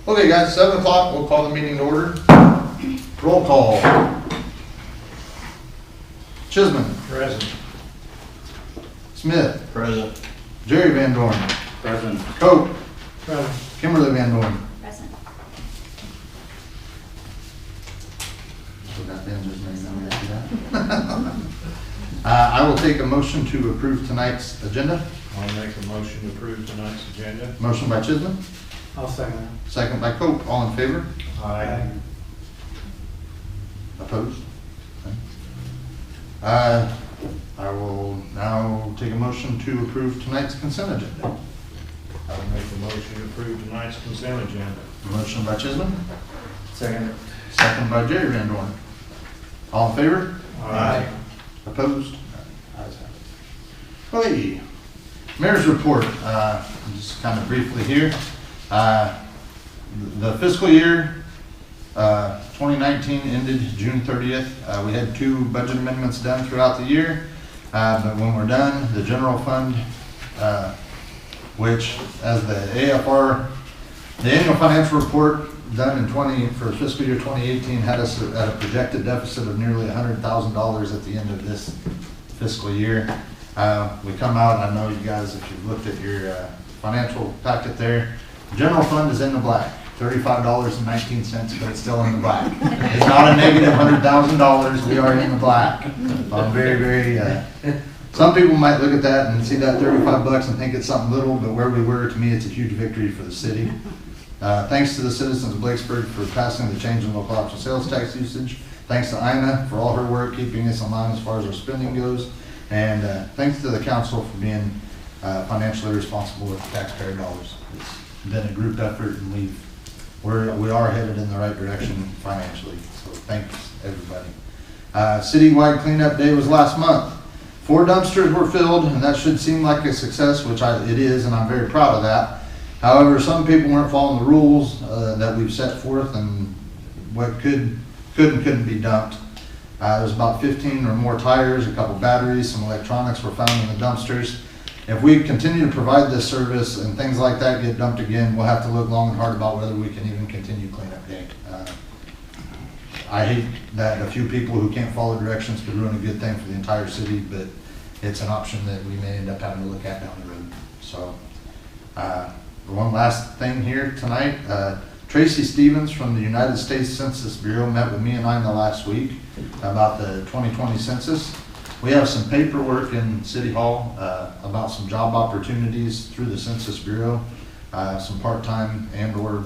Okay guys, 7 o'clock, we'll call the meeting to order. Roll call. Chisman. Present. Smith. Present. Jerry VanDorin. Present. Cope. Present. Kimberly VanDorin. Present. Forgot Ben's name, I didn't do that. I will take a motion to approve tonight's agenda. I'll make a motion to approve tonight's agenda. Motion by Chisman, I'll second that. second by Cope. All in favor? Aye. Opposed? I will now take a motion to approve tonight's consent agenda. I'll make a motion to approve tonight's consent agenda. Motion by Chisman, Second. second by Jerry VanDorin. All in favor? Aye. Opposed? Ayes have it. Okay, Mayor's report, just kind of briefly here. The fiscal year 2019 ended June 30th. We had 2 budget amendments done throughout the year, but when we're done, the general fund, which as the AFR, the annual financial report done for fiscal year 2018 had us at a projected deficit of nearly $100,000 at the end of this fiscal year. We come out, I know you guys, if you've looked at your financial packet there, general fund is in the black, $35.19, but it's still in the black. It's not a negative $100,000, we are in the black. I'm very, some people might look at that and see that 35 bucks and think it's something little, but where we were, to me, it's a huge victory for the city. Thanks to the citizens of Blakesburg for passing the change in local option sales tax usage. Thanks to Ina for all her work keeping us in line as far as our spending goes. And thanks to the council for being financially responsible with taxpayer dollars. It's been a group effort, and we are headed in the right direction financially. So thanks everybody. Citywide cleanup day was last month. 4 dumpsters were filled, and that should seem like a success, which it is, and I'm very proud of that. However, some people weren't following the rules that we've set forth, and what could and couldn't be dumped. There's about 15 or more tires, a couple batteries, some electronics were found in the dumpsters. If we continue to provide this service and things like that get dumped again, we'll have to look long and hard about whether we can even continue cleanup day. I hate that a few people who can't follow directions could ruin a good thing for the entire city, but it's an option that we may end up having to look at down the road. So, one last thing here tonight. Tracy Stevens from the United States Census Bureau met with me and Ina last week about the 2020 census. We have some paperwork in City Hall about some job opportunities through the Census Bureau, some part-time and or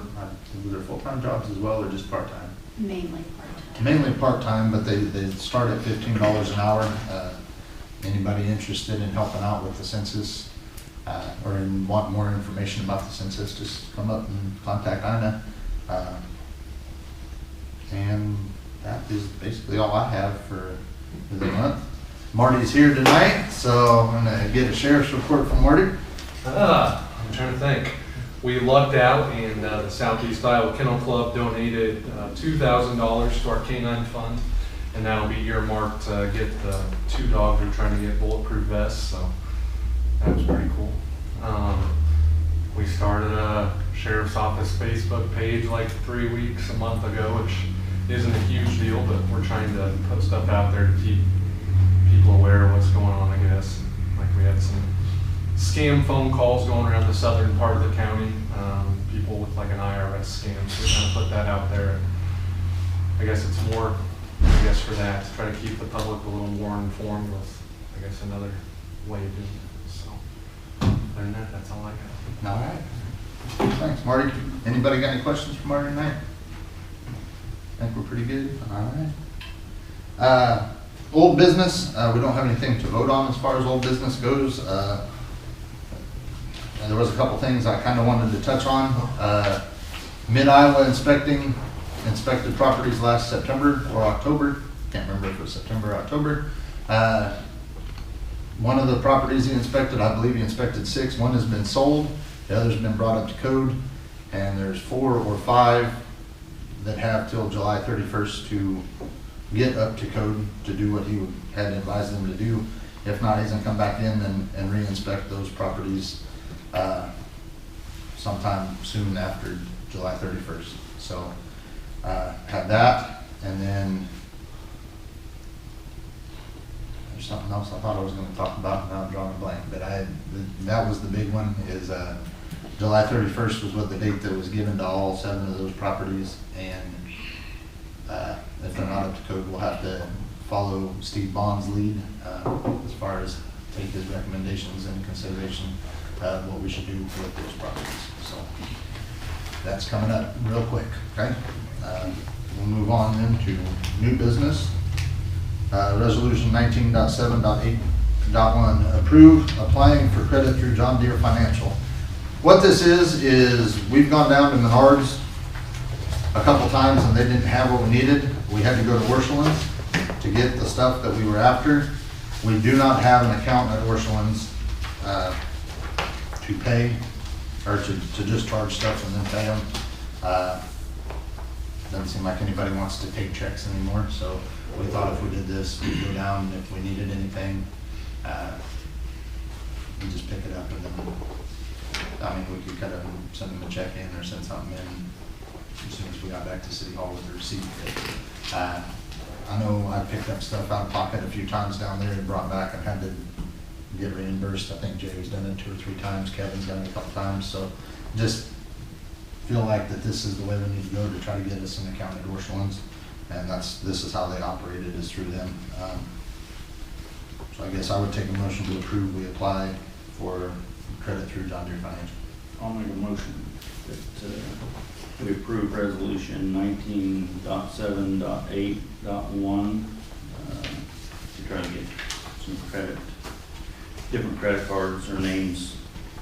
either full-time jobs as well or just part-time? Mainly part-time. Mainly part-time, but they start at $15 an hour. Anybody interested in helping out with the census or want more information about the census, just come up and contact Ina. And that is basically all I have for the month. Marty's here tonight, so I'm going to get a sheriff's report from Marty. I'm trying to think. We lucked out, and the Southeast Iowa Kennel Club donated $2,000 to our canine fund, and that'll be earmarked to get the 2 dogs who are trying to get bulletproof vests, so that was pretty cool. We started a sheriff's office Facebook page like a month ago, which isn't a huge deal, but we're trying to put stuff out there to keep people aware of what's going on, I guess. Like we had some scam phone calls going around the southern part of the county, people with like an IRS scam, so we kind of put that out there. And I guess it's more, for that, to try to keep the public a little more informed with, another way of doing it. So, other than that, that's all I got. All right. Thanks, Marty. Anybody got any questions for Marty tonight? I think we're pretty good. All right. Old business, we don't have anything to vote on as far as old business goes. And there was a couple things I kind of wanted to touch on. Mid-Iowa inspected properties last September or October. Can't remember if it was September or October. One of the properties he inspected, I believe he inspected 6. One has been sold. The other's been brought up to code. And there's 4 or 5 that have till July 31st to get up to code to do what he had advised them to do. If not, he's gonna come back in and re-inspect those properties. sometime soon after July 31st. So had that, and then there's something else I thought I was going to talk about, and now I'm drawing a blank, but that was the big one, is July 31st was what the date that was given to all 7 of those properties, and if they're not up to code, we'll have to follow Steve Bond's lead as far as take his recommendations into consideration what we should do with those properties. So that's coming up real quick, okay? We'll move on then to new business. Resolution 19.7.8.1, approve applying for credit through John Deere Financial. What this is we've gone down to Menards a couple times and they didn't have what we needed. We had to go to Orscheln's to get the stuff that we were after. We do not have an account at Orscheln's to pay, or to just charge stuff and then pay them. Doesn't seem like anybody wants to take checks anymore, so we thought if we did this, we'd go down, and if we needed anything, we just pick it up, and then, I mean, we could kind of send them a check in or send something in as soon as we got back to City Hall with the receipt. I know I picked up stuff out of pocket a few times down there and brought back and had to get reimbursed. I think Jerry's done it 2 or 3 times, Kevin's done it a couple times, so just feel like that this is the way we need to go to try to get us an account at Orscheln's, and this is how they operated, is through them. So I guess I would take a motion to approve we apply for credit through John Deere Financial. I'll make a motion that we approve resolution 19.7.8.1 to try to get some credit, different credit cards or names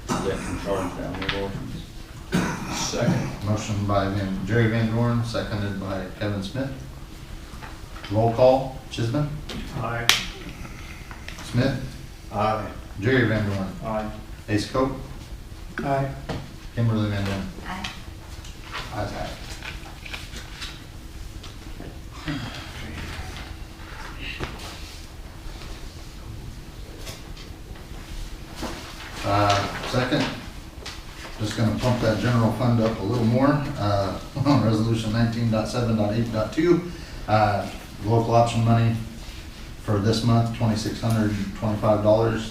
that can charge down the orphans. Second. Motion by Jerry VanDorin, seconded by Kevin Smith. Roll call. Chisman. Aye. Smith. Aye. Jerry VanDorin. Aye. Ace Cope. Aye. Kimberly VanDorin. Aye. Ayes have it. Second, just going to pump that general fund up a little more on resolution 19.7.8.2. Local option money for this month, $2,625.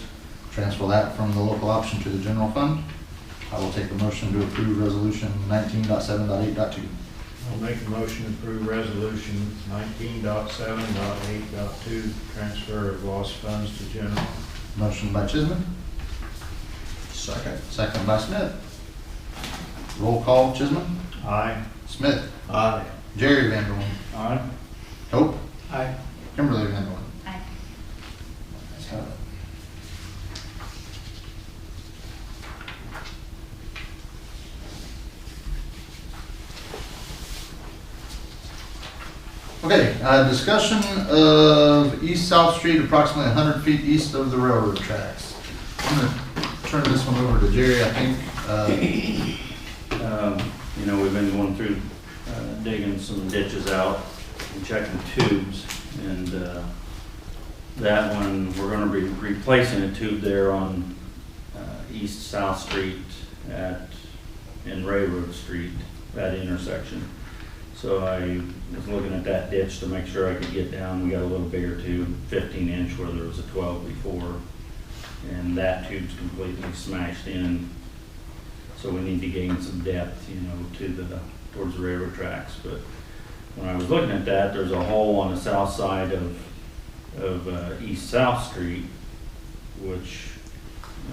Transfer that from the local option to the general fund. I will take a motion to approve resolution 19.7.8.2. I'll make a motion to approve resolution 19.7.8.2, transfer of lost funds to general. Motion by Chisman. Second. Second by Smith. Roll call. Chisman. Aye. Smith. Aye. Jerry VanDorin. Aye. Cope. Aye. Kimberly VanDorin. Aye. Ayes have it. Okay, discussion of East-South Street, approximately 100 feet east of the railroad tracks. I'm going to turn this one over to Jerry, I think. You know, we've been going through digging some ditches out and checking tubes, and that one, we're going to be replacing a tube there on East-South Street in Railroad Street, that intersection. So I was looking at that ditch to make sure I could get down. We got a little bigger tube, 15-inch, where there was a 12 before, and that tube's completely smashed in. So we need to gain some depth, you know, towards the railroad tracks. But when I was looking at that, there's a hole on the south side of East-South Street, which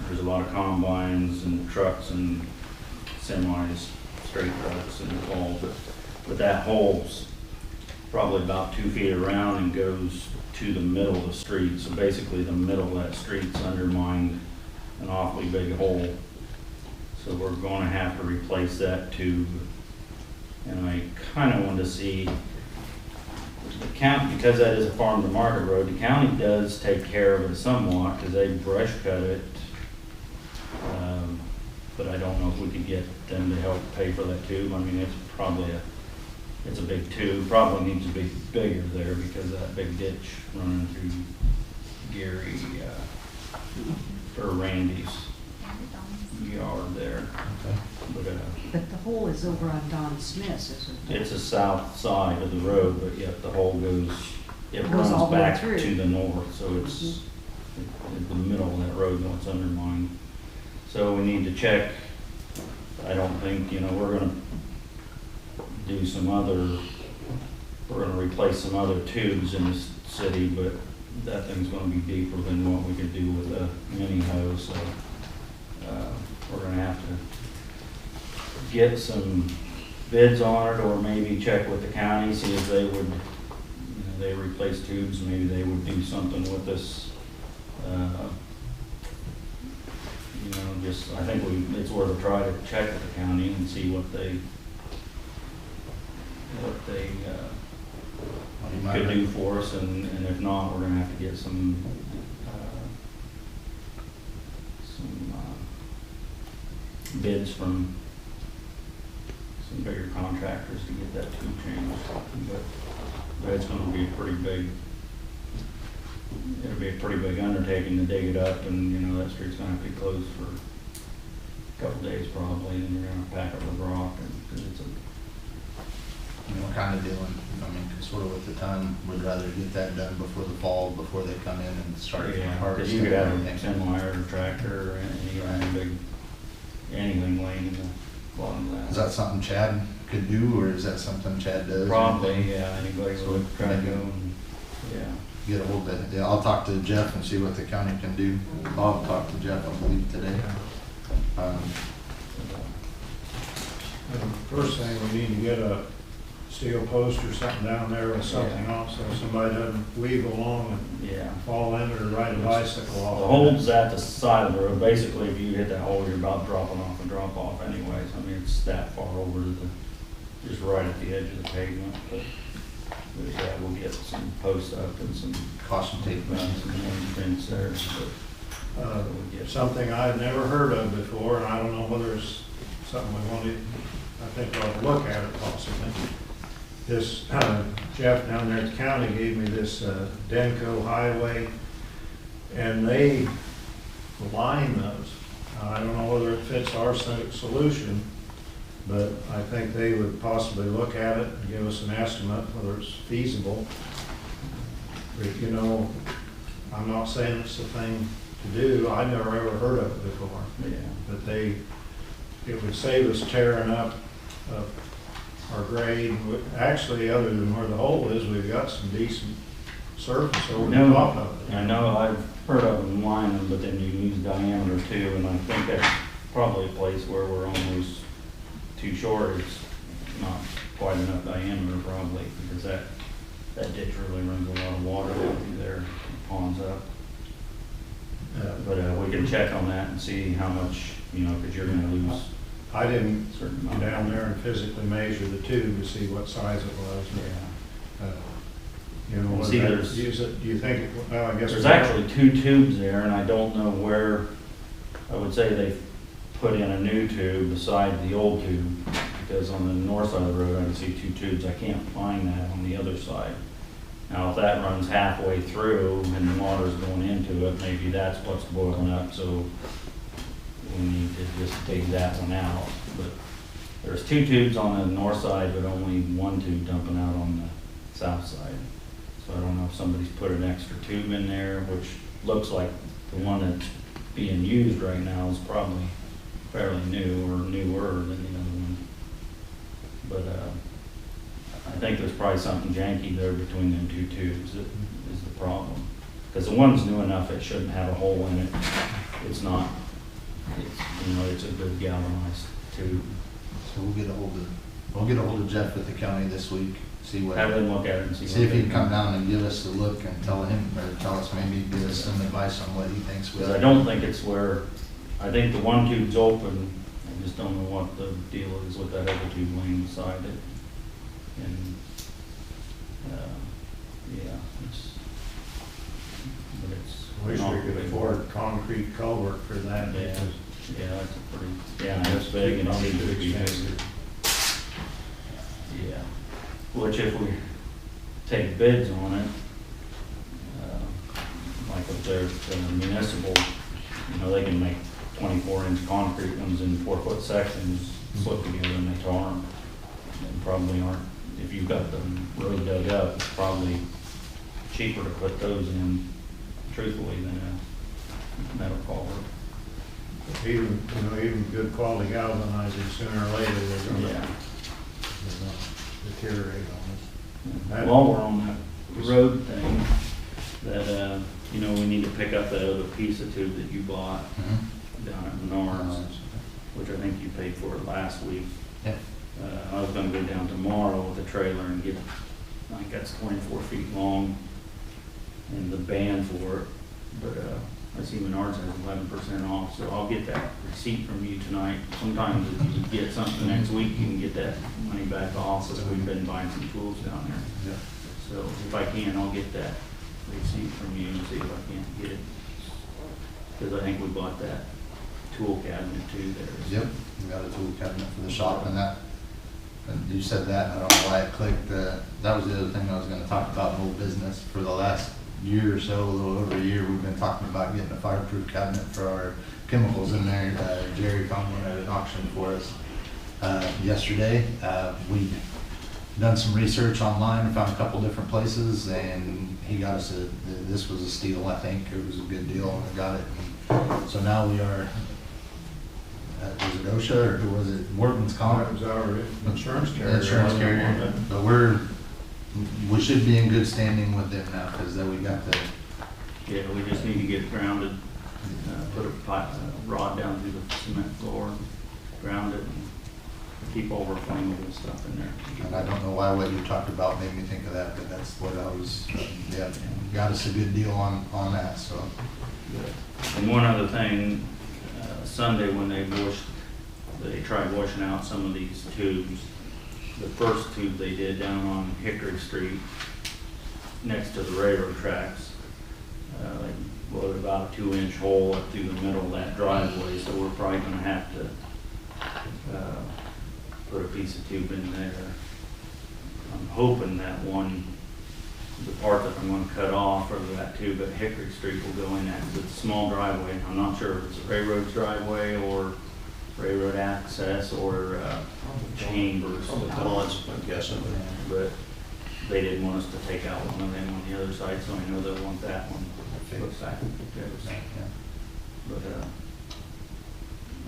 there's a lot of combines and trucks and semis, straight trucks and all, but that hole's probably about 2 feet around and goes to the middle of the street. So basically the middle of that street's undermined, an awfully big hole. So we're going to have to replace that tube. And I kind of wanted to see the county, because that is a farm to market road, the county does take care of it somewhat because they brush cut it. But I don't know if we could get them to help pay for that tube. I mean, it's probably it's a big tube, probably needs to be bigger there because of that big ditch running through Gary, or Randy's yard there. Okay. But the hole is over on Don Smith's, isn't it? It's the south side of the road, but yet the hole goes, it Goes all runs the way back through. to the north, so it's in the middle of that road, and it's undermined. So we need to check, I don't think, we're gonna do some other, we're gonna replace some other tubes in the city, but that thing's gonna be deeper than what we could do with a mini hose, so, we're gonna have to get some bids on it, or maybe check with the county, see if they would, they replace tubes, maybe they would do something with this. Just, I think it's worth a try to check with the county and see what they could do for us, and if not, we're gonna have to get some bids from some bigger contractors to get that tube changed. But it's gonna be pretty big. It'll be a pretty big undertaking to dig it up, and that street's gonna have to be closed for a couple days probably, and then you're gonna pack it with rock, because it's We're kind of doing, sort of with the ton, we'd rather get that done before the fall, before they come in and start because harvesting. you could have a everything. semi or tractor, or anything laying in the bottom of that. Is that something Chad could do, or is that something Chad does? Probably, yeah, anybody So would try to maybe- go and, yeah. Get a hold of, yeah, I'll talk to Jeff and see what the county can do. Bob talked to Jeff, I believe, today. First thing, we need to get a steel post or something down there with something on, so somebody doesn't weave along and Yeah. fall in it or ride a bicycle The off. hole's at the side of the road. Basically, if you hit that hole, you're about dropping off and drop off anyways. It's that far over to just right at the edge of the pavement. But yeah, we'll get some posts up and some Caution tape. some fence there. But we'll get some. Something I've never heard of before, and I don't know whether it's something we want to, I think we ought to look at it possibly. This, Jeff down there at the county gave me this Denko highway, and they line those. I don't know whether it fits our solution, but I think they would possibly look at it and give us an estimate whether it's feasible. But, I'm not saying it's the thing to do. I never ever heard of it before. Yeah. But it would save us tearing up our grade. Actually, other than where the hole is, we've got some decent surface over the top of it. I know I've heard of them lining, but then you use diameter too, and I think that's probably a place where we're almost too short. It's not quite enough diameter probably, because that ditch really runs a lot of water down through there, it ponds up. But we can check on that and see how much, because you're gonna lose I didn't a certain go amount. down there and physically measure the tube to see what size it was. Yeah. Would See, that there's- use it, do you think, well, I guess. There's actually 2 tubes there, and I don't know where, I would say they put in a new tube beside the old tube, because on the north side of the road, I can see 2 tubes. I can't find that on the other side. Now, if that runs halfway through and the water's going into it, maybe that's what's boiling up, so we need to just dig that one out. But there's 2 tubes on the north side, but only 1 tube dumping out on the south side. So I don't know if somebody's put an extra tube in there, which looks like the one that's being used right now is probably fairly new or newer than the other one. But I think there's probably something janky there between them 2 tubes that is the problem. Because the one's new enough, it shouldn't have a hole in it. It's not. It's a good galvanized tube. So we'll get a hold of Jeff at the county this week, see what. Have them look at it and see. See if what he they can come think. down and give us a look and tell us maybe, give us some advice on what he thinks. Because I don't think it's where, I think the one tube's open, I just don't know what the deal is with that other tube laying beside it. And, yeah, but it's. I wish not we could big. afford concrete culvert for that, Yeah, because yeah, that's a pretty, yeah, it's big and it needs to be bigger. Yeah, which if we take bids on it, like if they're municipal, they can make 24-inch concrete ones in 4-foot sections slip together and they tar them. And probably aren't, if you've got them really dug up, it's probably cheaper to put those in truthfully than a metal culvert. Even, even good quality galvanizing, sooner or later, they're gonna Yeah. deteriorate on us. While we're on that road thing, that, we need to pick up that other piece of tube that you bought down at Menards, which I think you paid for it last week. Yeah. I was gonna go down tomorrow with a trailer and get, I think that's 24 feet long, and the band for it, but, I see Menards has 11% off, so I'll get that receipt from you tonight. Sometimes if you get something next week, you can get that money back off, because we've been buying some tools down there. Yeah. So if I can, I'll get that receipt from you and see if I can't get it. Because I think we bought that tool cabinet too there. Yep, we got a tool cabinet for the shop and that. And you said that, and I don't know why it clicked. That was the other thing I was gonna talk about in old business. For the last year or so, a little over a year, we've been talking about getting a fireproof cabinet for our chemicals in there. Jerry found one at an auction for us yesterday. We done some research online and found a couple different places, and he got us this was a steal, I think. It was a good deal, and we got it. And so now we are, was it OSHA, or who was it? Morton's Comp? That was our insurance carrier. Insurance carrier. But we should be in good standing with them now, because then we got the, Yeah, we just need to get it grounded, put a pipe, rod down through the cement floor, ground it, and keep all our flammable stuff in there. and I don't know why what you talked about made me think of that, but that's what I was, yeah, got us a good deal on that, so. And one other thing, Sunday when they tried washing out some of these tubes, the first tube they did down on Hickory Street, next to the railroad tracks, they blowed about a 2-inch hole up through the middle of that driveway, so we're probably gonna have to put a piece of tube in there. I'm hoping that the part that I'm gonna cut off, or that tube at Hickory Street will go in that, 'cause it's a small driveway. I'm not sure if it's a railroad driveway or railroad access or chambers. I'm guessing. But they didn't want us to take out one of them on the other side, so I know they'll want that one put back. But,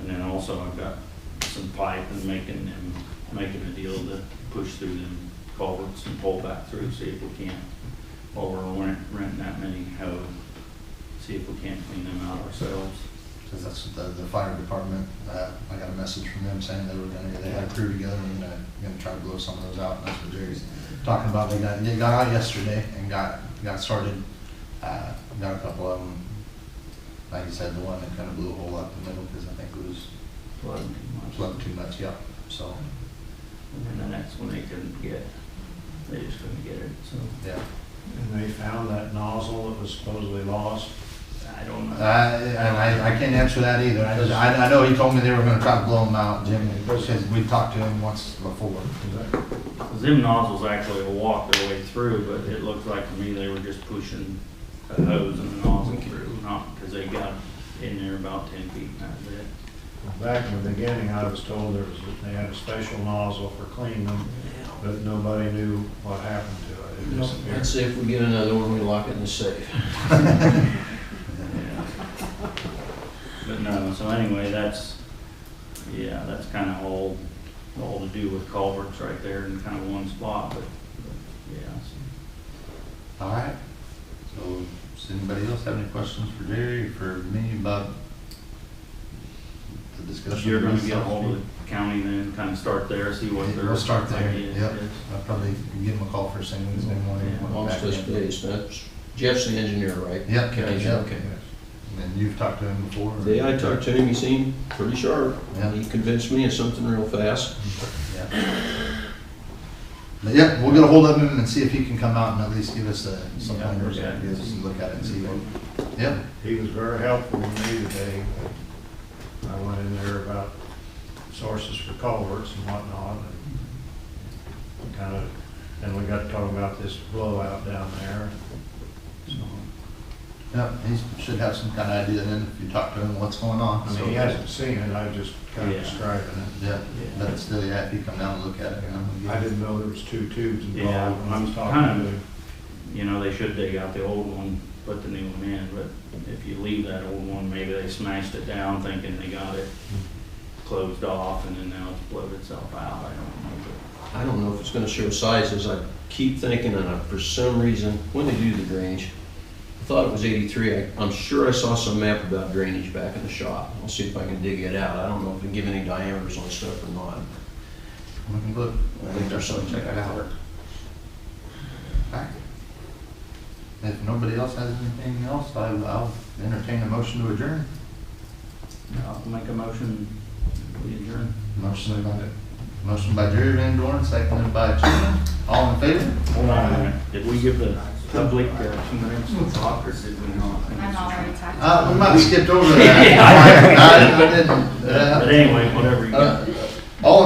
and then also I've got some pipe and making a deal to push through them culverts and pull back through, see if we can't, while we're renting that many hoe, see if we can't clean them out ourselves. Because that's the fire department, I got a message from them saying they had a crew together and gonna try to blow some of those out, and that's what Jerry's talking about. They got out yesterday and got started, got a couple of them, like you said, the one that kind of blew a hole up the middle, because I think it was flooding too much, yeah, so. And then the next one they couldn't get, they just couldn't get it, so. Yeah. And they found that nozzle that was supposedly lost. I don't know. I can't answer that either. I know he told me they were gonna try to blow them out, Jim, because we talked to him once before. Because them nozzles actually will walk their way through, but it looks like to me they were just pushing a hose and a nozzle through, not because they got in there about 10 feet, and that's it. Back in the beginning, I was told they had a special nozzle for cleaning them, but nobody knew what happened to it. It disappeared. Let's see if we get another one, we lock it in the safe. But no, so anyway, that's kind of all to do with culverts right there in kind of one spot, but yeah. So. All right. So, does anybody else have any questions for Jerry, for me about the discussion? You're gonna get a hold of the county then, kind of start there, see what their We'll start there, idea yep. is. I'll probably give him a call first thing Wednesday morning. Yeah. when I'm back Watch this in. place, that's, Jeff's the engineer, right? Yep, County, yep. okay. And you've talked to him before? or- The day I talked to him, he seemed pretty sharp. Yeah. He convinced me of something real fast. Yeah. But yeah, we'll get a hold of him and see if he can come out and at least give us some Yeah, numbers yeah. and give us a look at it and see what. Yeah. He was very helpful to me today. I went in there about sources for culverts and whatnot, and kind of, and we got talking about this blowout down there. So, Yep, he should have some kind of idea then if you talk to him what's going on. I mean, he hasn't seen it, I just kind Yeah. of describing it. Yeah, but still, yeah, if you come down and look at it, I didn't know there was two tubes Yeah, involved when I was I'm talking kind to of- him. You know, they should dig out the old one, put the new one in, but if you leave that old one, maybe they smashed it down thinking they got it closed off and then now it's blowed itself out, I don't know. I don't know if it's gonna show sizes. I keep thinking, and for some reason, when they do the drainage, I thought it was 83. I'm sure I saw some map about drainage back in the shop. I'll see if I can dig it out. I don't know if we can give any diameters on stuff or not. we can look. I think there's something Check it out. Alright. If nobody else has anything else, I'll entertain a motion to adjourn. I'll make a motion, we adjourn. Motion by Jerry VanDorin, seconded by Chisman. All in favor? Did we give the public 2 minutes to talk or did we not? I'm already talking. We might have skipped over that. Yeah, I didn't. But anyway, whatever you got. All in